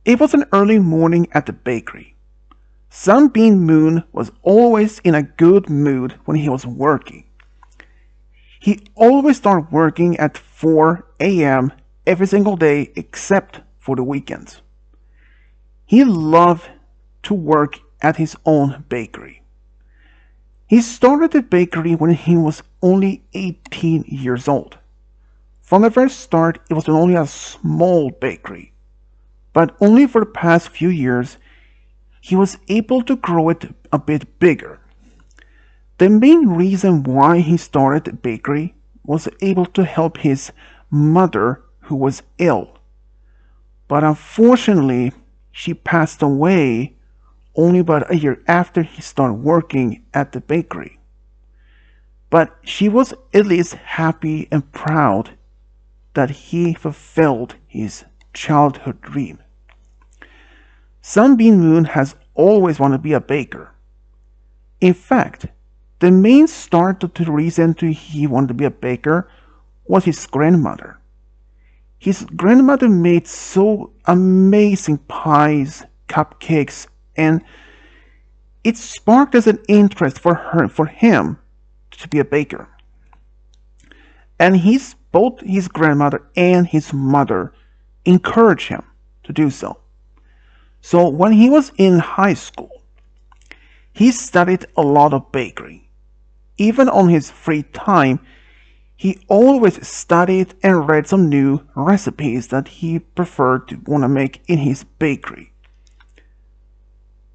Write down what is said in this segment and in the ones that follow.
It was an early morning at the bakery. Sunbeam Moon was always in a good mood when he was working. He always started working at 4 a.m. every single day except for the weekends. He loved to work at his own bakery. He started the bakery when he was only 18 years old. From the very start, it was only a small bakery, but only for the past few years, he was able to grow it a bit bigger. The main reason why he started the bakery was able to help his mother who was ill. But unfortunately, she passed away only about a year after he started working at the bakery. But she was at least happy and proud that he fulfilled his childhood dream. Sunbeam Moon has always wanted to be a baker. In fact, the main start to the reason he wanted to be a baker was his grandmother. His grandmother made so amazing pies, cupcakes, and it sparked as an interest for him to be a baker. And both his grandmother and his mother encouraged him to do so. So when he was in high school, he studied a lot of bakery. Even on his free time, he always studied and read some new recipes that he preferred to want to make in his bakery.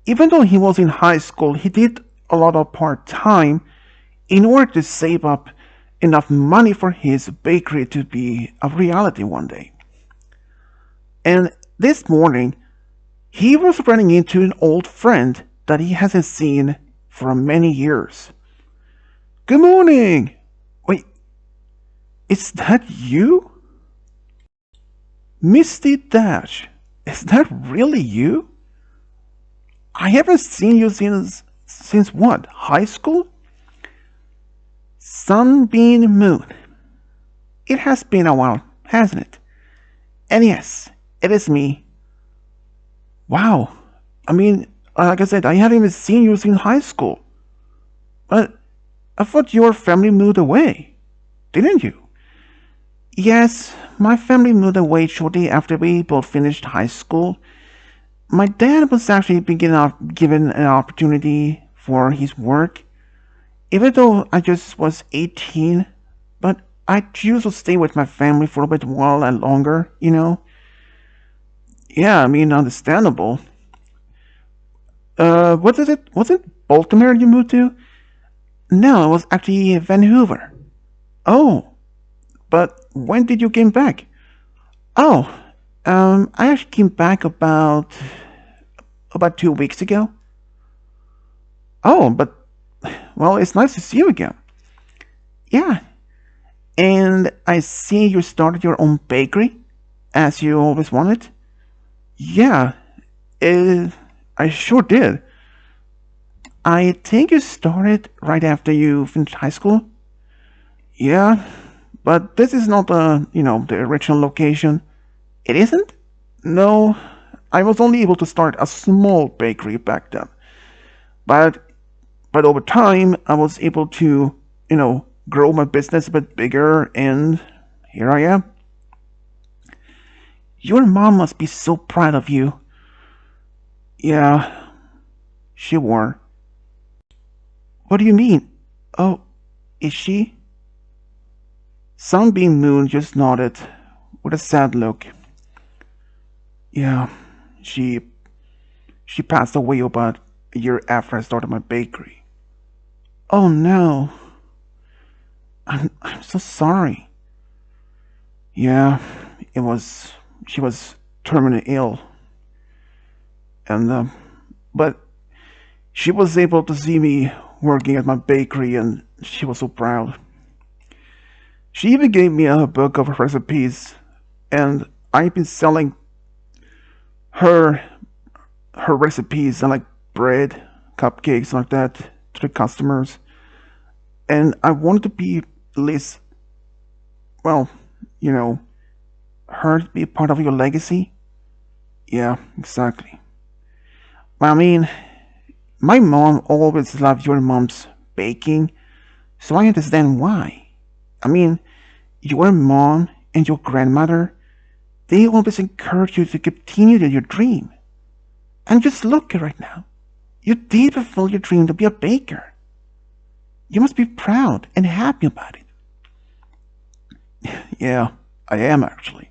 Even though he was in high school, he did a lot of part-time in order to save up enough money for his bakery to be a reality one day. And this morning, he was running into an old friend that he hasn't seen for many years. Good morning! Wait, is that you? Misty Dash, is that really you? I haven't seen you since what, high school? Sunbeam Moon. It has been a while, hasn't it? And yes, it is me. Wow. I mean, like I said, I haven't even seen you since high school. But I thought your family moved away, didn't you? Yes, my family moved away shortly after we both finished high school. My dad was actually given an opportunity for his work, even though I just was 18, but I choose to stay with my family for a bit while and longer, you know? Yeah, I mean, understandable. What is it? Was it Baltimore you moved to? No, it was actually Vancouver. Oh, but when did you came back? Oh, I actually came back about 2 weeks ago. Oh, but well, it's nice to see you again. Yeah, and I see you started your own bakery, as you always wanted. Yeah, I sure did. I think you started right after you finished high school. Yeah, but this is not the original location. It isn't? No, I was only able to start a small bakery back then. But over time, I was able to, grow my business a bit bigger, and here I am. Your mom must be so proud of you. Yeah, she were. What do you mean? Oh, is she? Sunbeam Moon just nodded with a sad look. Yeah, she passed away about a year after I started my bakery. Oh no. I'm so sorry. Yeah, she was terminally ill. And but she was able to see me working at my bakery, and she was so proud. She even gave me a book of recipes, and I've been selling her recipes and like bread, cupcakes like that to the customers. And I wanted to be at least, well, her to be part of your legacy. Yeah, exactly. I mean, my mom always loved your mom's baking, so I understand why. I mean, your mom and your grandmother, they always encourage you to continue to your dream. And just look right now. You did fulfill your dream to be a baker. You must be proud and happy about it. Yeah, I am actually.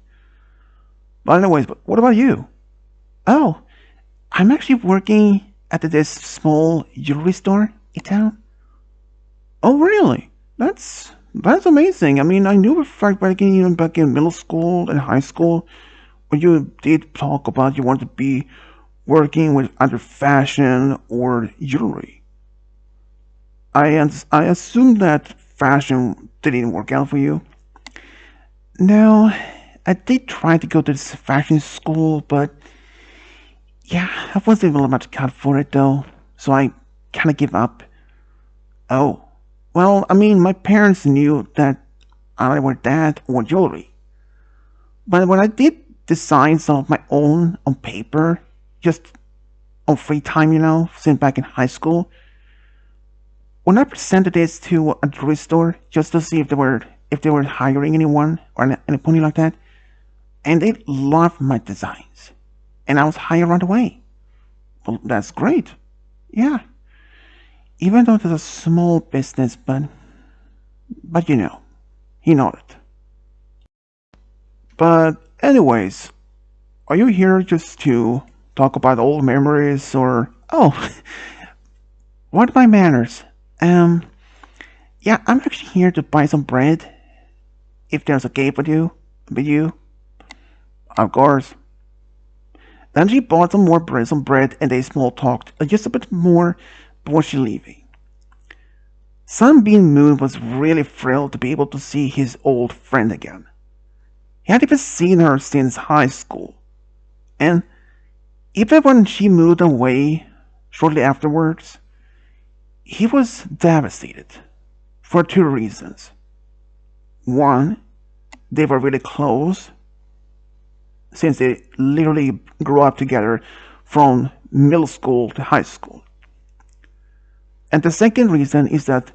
But anyways, what about you? Oh, I'm actually working at this small jewelry store in town. Oh, really? That's amazing. I mean, I knew back in middle school and high school when you did talk about you wanted to be working with either fashion or jewelry. I assume that fashion didn't work out for you. No, I did try to go to this fashion school, but yeah, I wasn't really much cut for it though, so I kind of give up. Oh, well, I mean, my parents knew that I would that or jewelry, but when I did design some of my own on paper, just on free time, since back in high school, when I presented this to a jewelry store just to see if they were hiring anyone or anything like that, and they loved my designs, and I was hired right away. Well, that's great. Yeah, even though it's a small business, but you know it. But anyways, are you here just to talk about old memories or oh, what are my manners? Um, yeah, I'm actually here to buy some bread. If there's a gate with you, of course. Then she bought some bread, and they small talked just a bit more before she leaving. Sunbeam Moon was really thrilled to be able to see his old friend again. He had even seen her since high school, and even when she moved away shortly afterwards, he was devastated for two reasons. One, they were really close since they literally grew up together from middle school to high school. And the second reason is that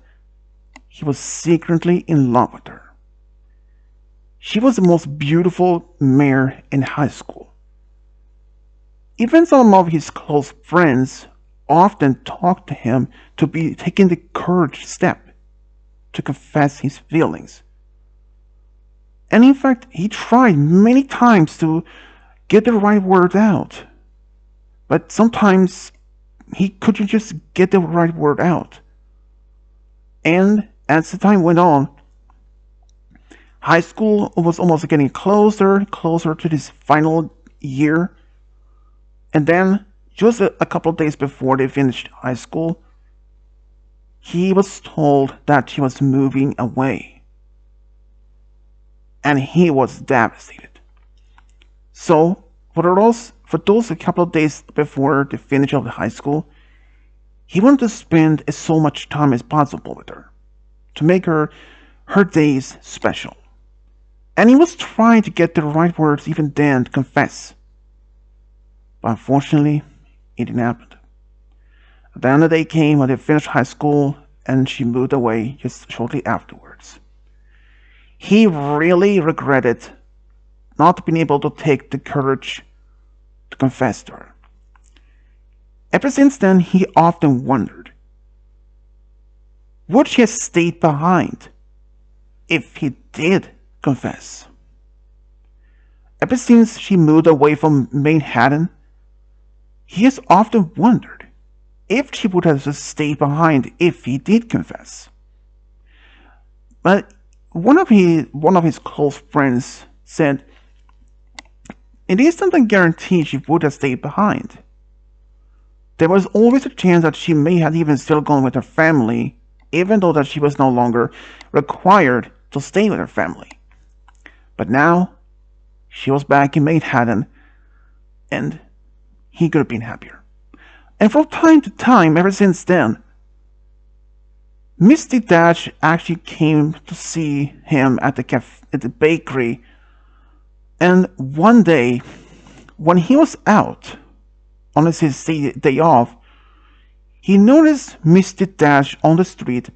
he was secretly in love with her. She was the most beautiful mare in high school. Even some of his close friends often talked to him to be taking the courage step to confess his feelings. And in fact, he tried many times to get the right word out. But sometimes he couldn't just get the right word out. And as the time went on, high school was almost getting closer to this final year. And then, just a couple of days before they finished high school, he was told that she was moving away. And he was devastated. So, for those a couple of days before the finish of the high school, he wanted to spend so much time as possible with her, to make her days special. And he was trying to get the right words even then to confess. But unfortunately, it didn't happen. Then the day came when they finished high school and she moved away just shortly afterwards. He really regretted not being able to take the courage to confess to her. Ever since then, he often wondered, would she have stayed behind if he did confess? Ever since she moved away from Manhattan, he has often wondered if she would have stayed behind if he did confess. But one of his close friends said, it isn't guaranteed she would have stayed behind. There was always a chance that she may have even still gone with her family, even though that she was no longer required to stay with her family. But now, she was back in Manhattan, and he could have been happier. And from time to time, ever since then, Misty Dash actually came to see him at the bakery. And one day, when he was out on his day off, he noticed Misty Dash on the street.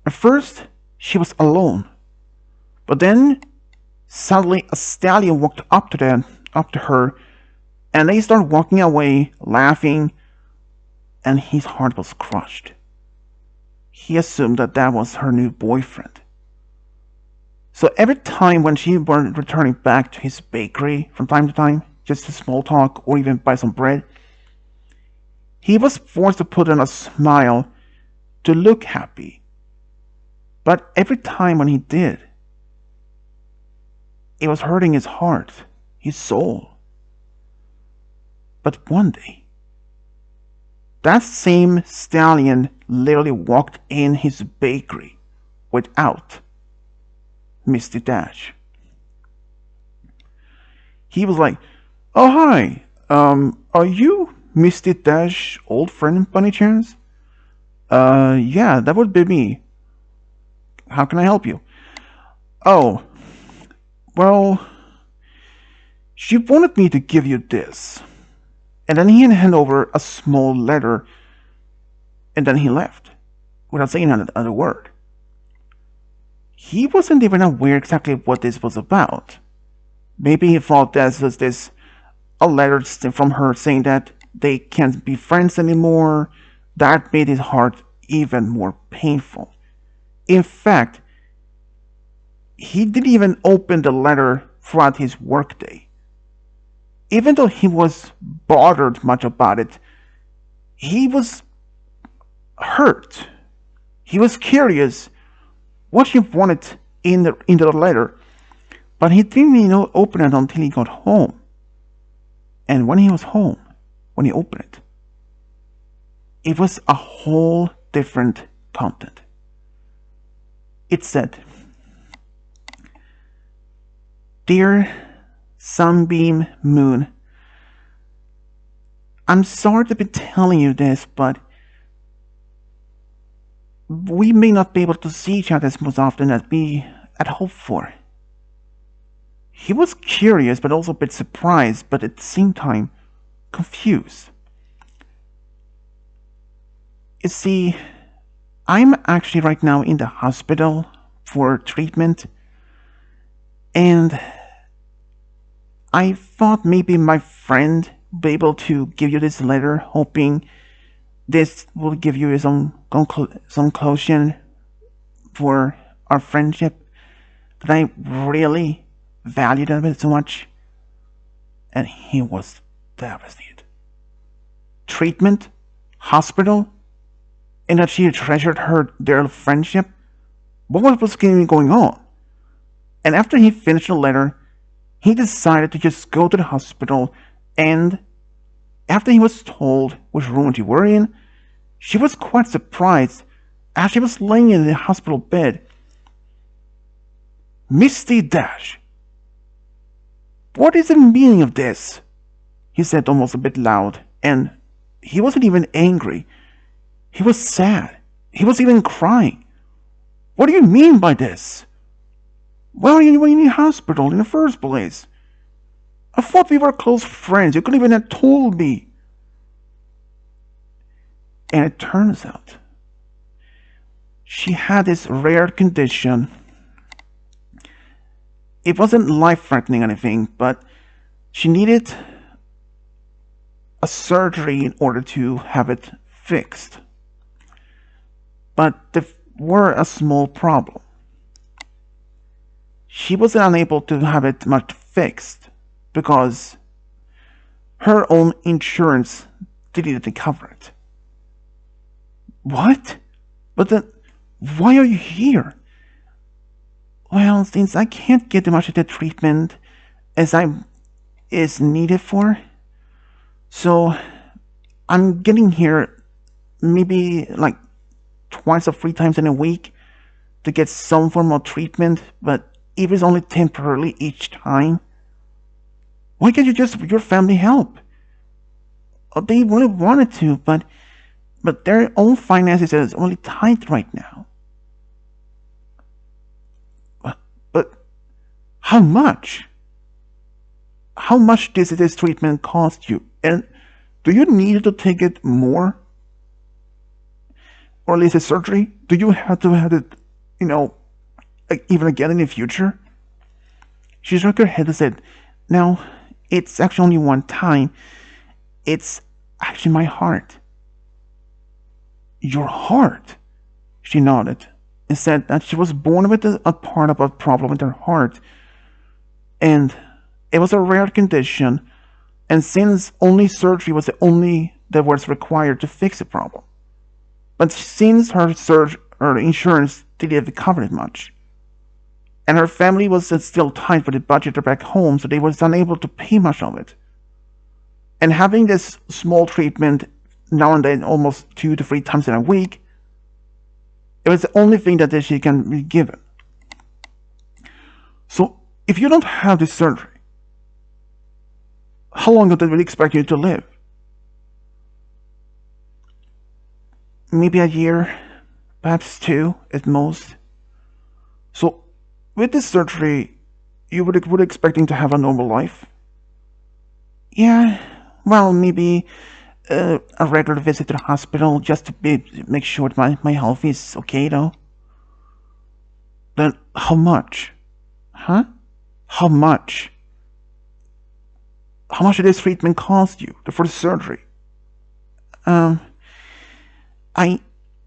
At first, she was alone, but then suddenly a stallion walked up to her, and they started walking away, laughing, and his heart was crushed. He assumed that was her new boyfriend. So every time when she was returning back to his bakery from time to time, just to small talk or even buy some bread, he was forced to put on a smile to look happy. But every time when he did, it was hurting his heart, his soul. But one day, that same stallion literally walked in his bakery without Misty Dash. He was like, "Oh, hi, are you Misty Dash old friend by any chance?" Yeah, that would be me. How can I help you?" "Oh, well, she wanted me to give you this." And then he handed over a small letter, and then he left, without saying another word. He wasn't even aware exactly what this was about. Maybe he thought this was a letter from her saying that they can't be friends anymore. That made his heart even more painful. In fact, he didn't even open the letter throughout his workday. Even though he was bothered much about it, he was hurt. He was curious what she wanted in the letter, but he didn't open it until he got home. And when he was home, when he opened it, it was a whole different content. It said, "Dear Sunbeam Moon, I'm sorry to be telling you this, but we may not be able to see each other as most often as we had hoped for." He was curious, but also a bit surprised, but at the same time confused. You see, I'm actually right now in the hospital for treatment, and I thought maybe my friend would be able to give you this letter, hoping this will give you some conclusion for our friendship that I really valued it so much. And he was devastated. Treatment, hospital, and that she treasured their friendship. What was going on? And after he finished the letter, he decided to just go to the hospital, and after he was told which room she were in, she was quite surprised as she was laying in the hospital bed. "Misty Dash, what is the meaning of this?" he said almost a bit loud, and he wasn't even angry. He was sad. He was even crying. "What do you mean by this? Why are you in the hospital in the first place? I thought we were close friends. You couldn't even have told me." And it turns out she had this rare condition. It wasn't life-threatening or anything, but she needed a surgery in order to have it fixed. But there were a small problem. She was unable to have it much fixed because her own insurance didn't cover it. "What? But then, why are you here?" "Well, since I can't get much of the treatment as I is needed for, so I'm getting here maybe like twice or 3 times in a week to get some form of treatment, but it was only temporarily each time. Why can't you just your family help?" They really wanted to, but their own finances is only tight right now. But how much? how much does this treatment cost you? And do you need to take it more? Or at least a surgery? Do you have to have it, even again in the future? She shook her head and said, no, it's actually only one time. It's actually my heart. Your heart? She nodded and said that she was born with a part of a problem with her heart. And it was a rare condition, and since only surgery was the only that was required to fix the problem. But since her insurance didn't cover it much, and her family was still tight for the budget back home, so they was unable to pay much of it. And having this small treatment now and then, almost 2 to 3 times in a week, it was the only thing that she can be given. So, if you don't have this surgery, how long do they really expect you to live? Maybe a year, perhaps 2 at most. So, with this surgery, you would expecting to have a normal life? Yeah, well, maybe a regular visit to the hospital just to make sure that my health is okay, though. Then how much? Huh? How much? How much did this treatment cost you for the surgery? I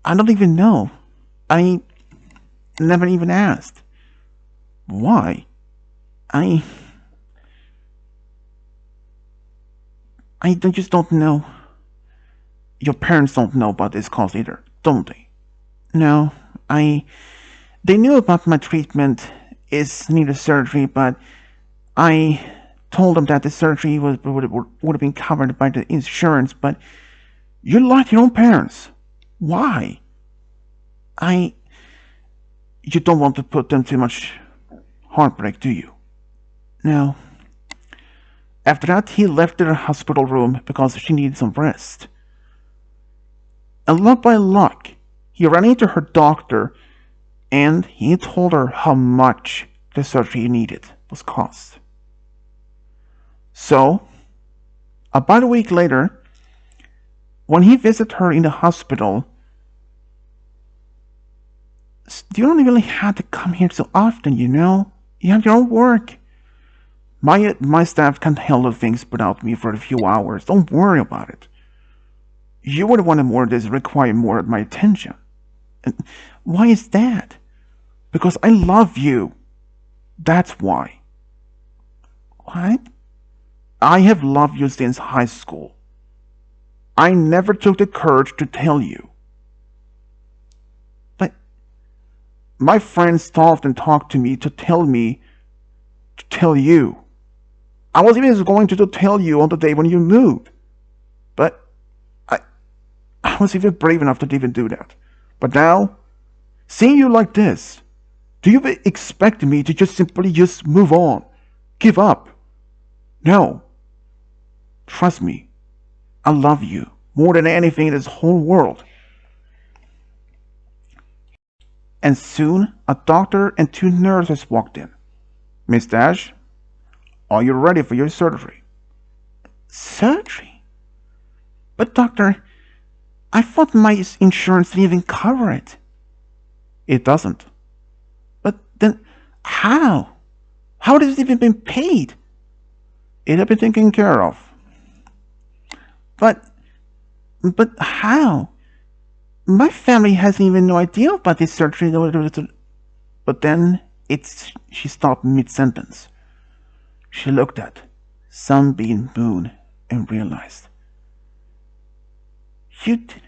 don't even know. I never even asked. Why? I just don't know. Your parents don't know about this cost either, don't they? No, they knew about my treatment is needed surgery, but I told them that the surgery would have been covered by the insurance, but you lied to your own parents. Why? You don't want to put them too much heartbreak, do you? No. After that, he left the hospital room because she needed some rest. And luck by luck, he ran into her doctor and he told her how much the surgery needed was cost. So, about a week later, when he visited her in the hospital, you don't really have to come here so often, you know? You have your own work. My staff can't handle things without me for a few hours. Don't worry about it. You would want more of this require more of my attention. And why is that? Because I love you. That's why. What? I have loved you since high school. I never took the courage to tell you. But my friends often talked to me to tell you. I was even going to tell you on the day when you moved. But I was even brave enough to even do that. But now, seeing you like this, do you expect me to just simply move on? Give up? No. Trust me. I love you more than anything in this whole world. And soon, a doctor and 2 nurses walked in. Miss Dash, are you ready for your surgery? Surgery? But doctor, I thought my insurance didn't even cover it. It doesn't. But then, how? How has it even been paid? It had been taken care of. But how? My family hasn't even no idea about this surgery. But then she stopped mid-sentence. She looked at Sunbeam Moon and realized. You did it,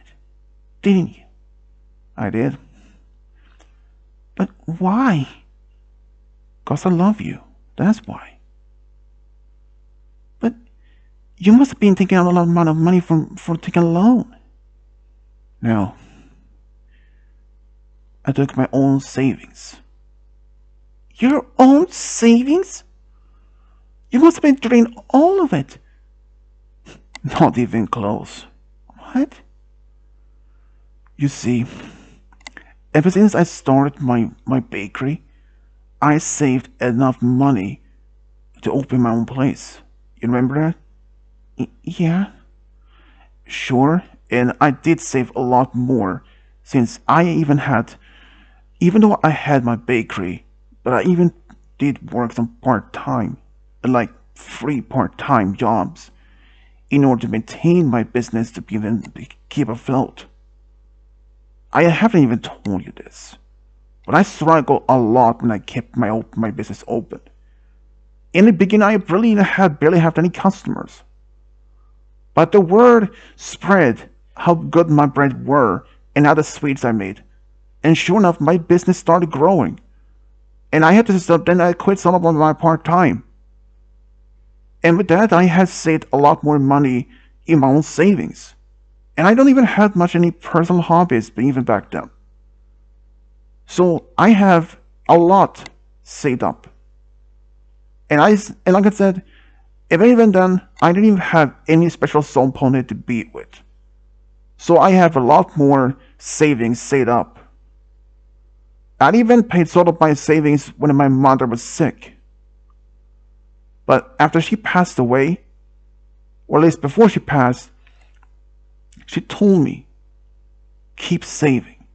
didn't you? I did. But why? 'Cause I love you. That's why. But you must have been taking out a lot of money for taking a loan. No. I took my own savings. Your own savings? You must have been drained all of it. Not even close. What? You see, ever since I started my bakery, I saved enough money to open my own place. You remember that? Yeah, sure. And I did save a lot more since even though I had my bakery, but I even did work some part-time, like 3 part-time jobs, in order to maintain my business to even keep afloat. I haven't even told you this, but I struggled a lot when I kept my business open. In the beginning, I barely had any customers, but the word spread how good my bread were and other sweets I made, and sure enough, my business started growing. And I had to stop. Then I quit some of my part time, and with that, I had saved a lot more money in my own savings. And I don't even have much any personal hobbies, even back then. So I have a lot saved up. And like I said, even then, I didn't even have any special song opponent to beat with. So I have a lot more savings saved up. I even paid sort of my savings when my mother was sick. But after she passed away, or at least before she passed, she told me, keep saving,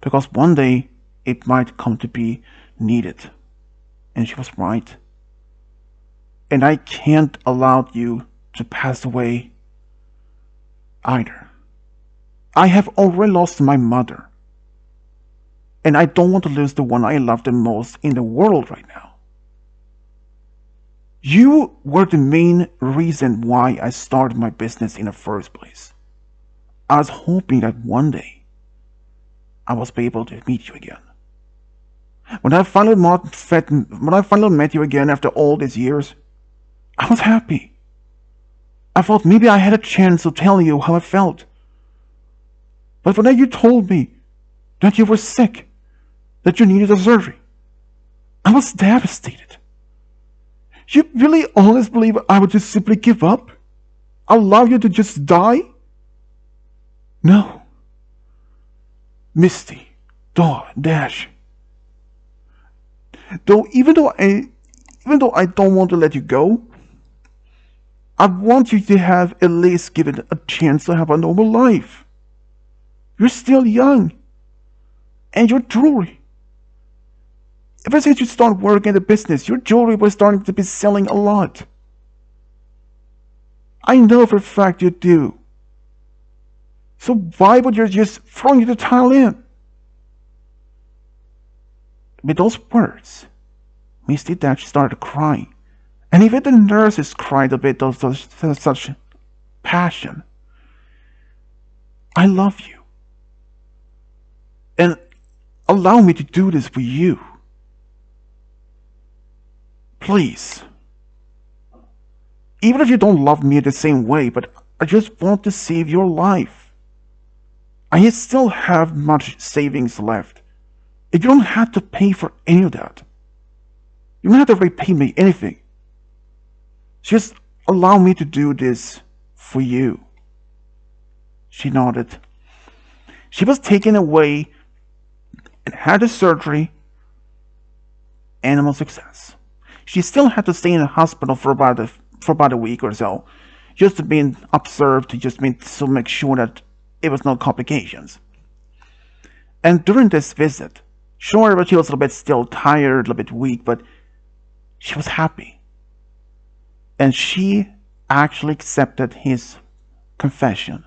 because one day it might come to be needed. And she was right. And I can't allow you to pass away either. I have already lost my mother. And I don't want to lose the one I love the most in the world right now. You were the main reason why I started my business in the first place. I was hoping that one day I was able to meet you again. When I finally met you again after all these years, I was happy. I thought maybe I had a chance to tell you how I felt. But when you told me that you were sick, that you needed a surgery, I was devastated. You really honestly believe I would just simply give up? Allow you to just die? No. Misty Dash. Even though I don't want to let you go, I want you to have at least given a chance to have a normal life. You're still young. And your jewelry. Ever since you started working in the business, your jewelry was starting to be selling a lot. I know for a fact you do. So why would you just throw the towel in? With those words, Misty Dash started crying. And even the nurses cried a bit of such passion. I love you. And allow me to do this for you. Please. Even if you don't love me the same way, but I just want to save your life. I still have much savings left. And you don't have to pay for any of that. You don't have to repay me anything. Just allow me to do this for you. She nodded. She was taken away and had the surgery. Animal success. She still had to stay in the hospital for about a week or so, just to be observed, to make sure that it was no complications. And during this visit, sure, but she was a little bit still tired, a little bit weak, but she was happy. And she actually accepted his confession.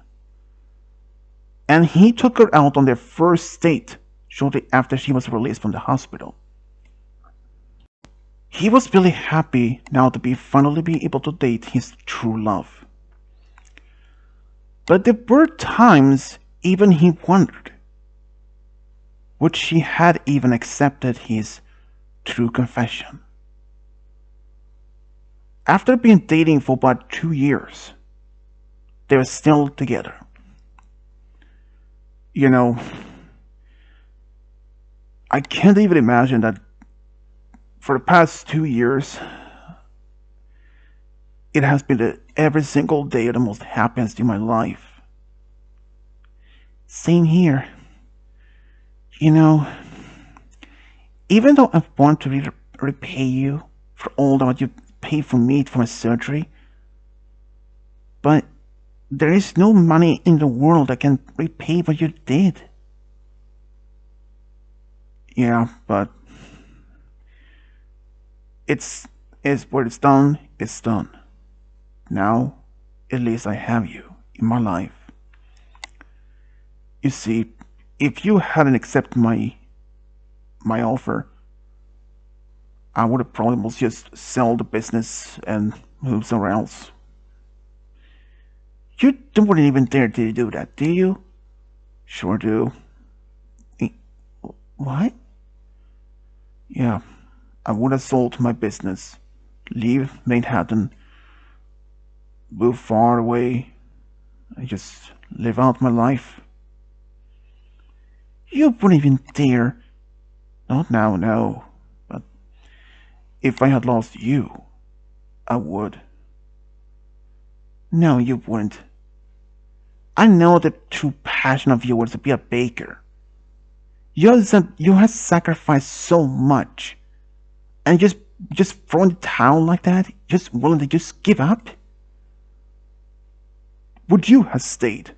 And he took her out on their first date shortly after she was released from the hospital. He was really happy now to finally be able to date his true love. But there were times even he wondered, would she had even accepted his true confession? After being dating for about 2 years, they were still together. You know, I can't even imagine that for the past 2 years, it has been every single day the most happiest in my life. Same here. You know, even though I want to repay you for all that pay for me for my surgery, but there is no money in the world that can repay what you did. Yeah, but it's what it's done, it's done. Now, at least I have you in my life. You see, if you hadn't accepted my offer, I would have probably just sell the business and move somewhere else. You don't even dare to do that, do you? Sure do. What? Yeah, I would have sold my business, leave Manhattan, move far away, and just live out my life. You wouldn't even dare. Not now, no. But if I had lost you, I would. No, you wouldn't. I know the true passion of yours to be a baker. You have sacrificed so much, and just throwing the towel like that, just willing to just give up. Would you have stayed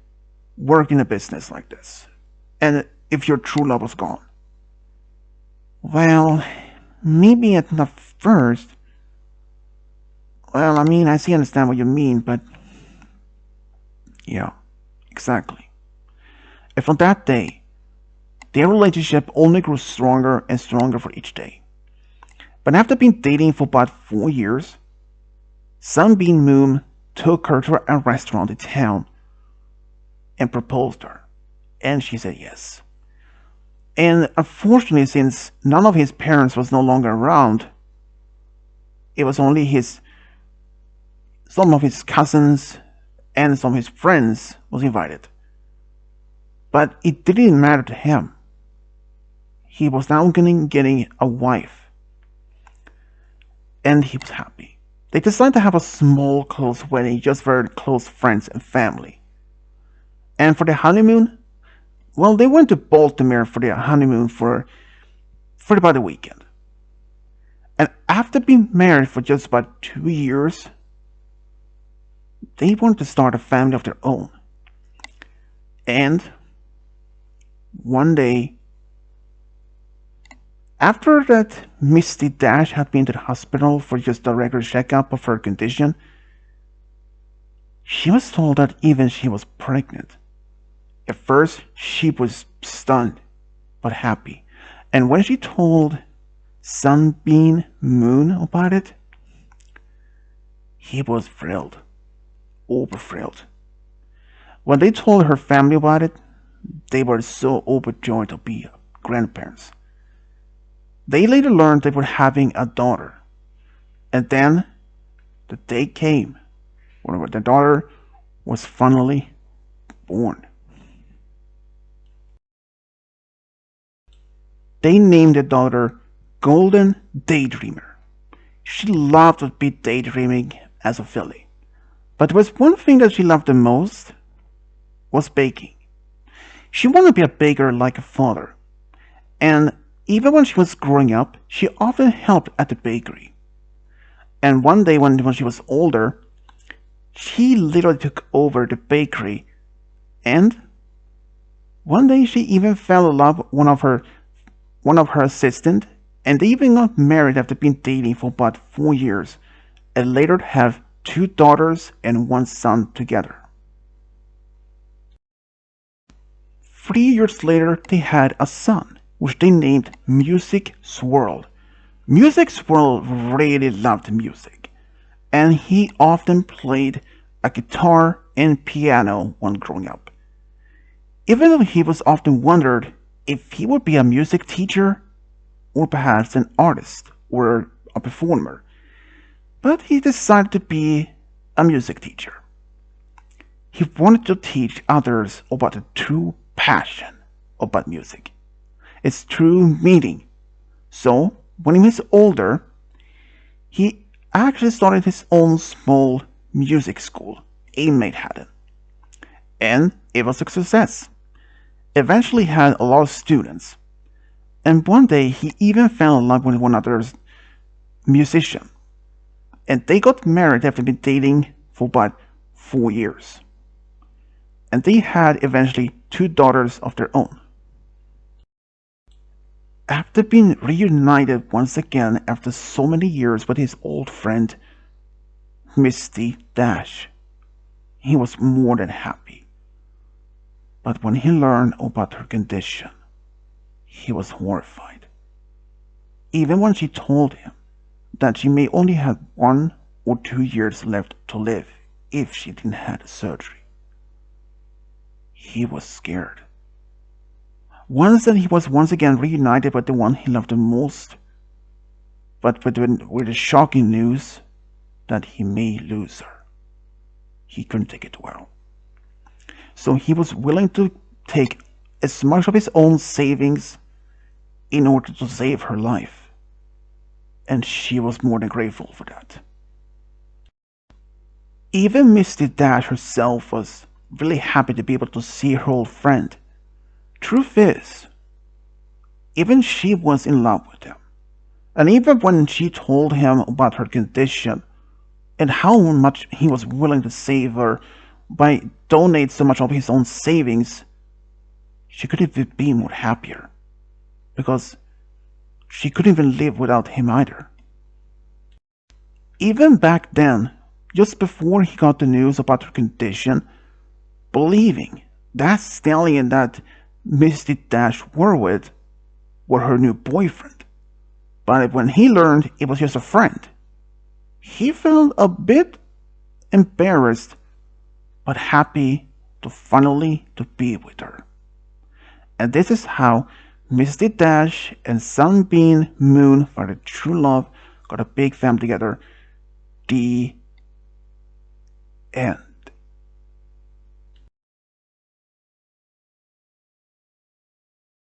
working a business like this, and if your true love was gone? Well, maybe at the first. Well, I mean, I see, understand what you mean, but yeah, exactly. And on that day, their relationship only grew stronger and stronger for each day. But after being dating for about 4 years, Sunbeam Moon took her to a restaurant in town and proposed her, and she said yes. And unfortunately, since none of his parents was no longer around, it was only some of his cousins and some of his friends was invited. But it didn't matter to him. He was now getting a wife, and he was happy. They decided to have a small, close wedding, just for close friends and family. And for the honeymoon, well, they went to Baltimore for their honeymoon for about a weekend. And after being married for just about 2 years, they wanted to start a family of their own. And one day, after that Misty Dash had been to the hospital for just a regular checkup of her condition, she was told that even she was pregnant. At first, she was stunned, but happy. And when she told Sunbeam Moon about it, he was thrilled, over thrilled. When they told her family about it, they were so overjoyed to be grandparents. They later learned they were having a daughter. And then the day came when the daughter was finally born. They named the daughter Golden Daydreamer. She loved to be daydreaming as a filly. But there was one thing that she loved the most was baking. She wanted to be a baker like her father. And even when she was growing up, she often helped at the bakery. And one day when she was older, she literally took over the bakery. And one day she even fell in love with one of her assistants, and they even got married after being dating for about 4 years, and later have 2 daughters and 1 son together. 3 years later, they had a son, which they named Music Swirl. Music Swirl really loved music, and he often played a guitar and piano when growing up. Even though he was often wondered if he would be a music teacher or perhaps an artist or a performer, but he decided to be a music teacher. He wanted to teach others about the true passion about music, its true meaning. So when he was older, he actually started his own small music school in Manhattan, and it was a success. Eventually had a lot of students, and one day he even fell in love with one other musician, and they got married after been dating for about 4 years. And they had eventually 2 daughters of their own. After being reunited once again after so many years with his old friend Misty Dash, he was more than happy. But when he learned about her condition, he was horrified. Even when she told him that she may only have 1 or 2 years left to live if she didn't have the surgery, he was scared. Once that he was once again reunited with the one he loved the most, but with the shocking news that he may lose her. He couldn't take it well. So he was willing to take as much of his own savings in order to save her life. And she was more than grateful for that. Even Misty Dash herself was really happy to be able to see her old friend. Truth is, even she was in love with him. And even when she told him about her condition and how much he was willing to save her by donate so much of his own savings, she couldn't even be more happier, because she couldn't even live without him either. Even back then, just before he got the news about her condition, believing that stallion that Misty Dash were with were her new boyfriend. But when he learned it was just a friend, he felt a bit embarrassed, but happy to finally to be with her. And this is how Misty Dash and Sunbeam Moon, for their true love, got a big family together. The end.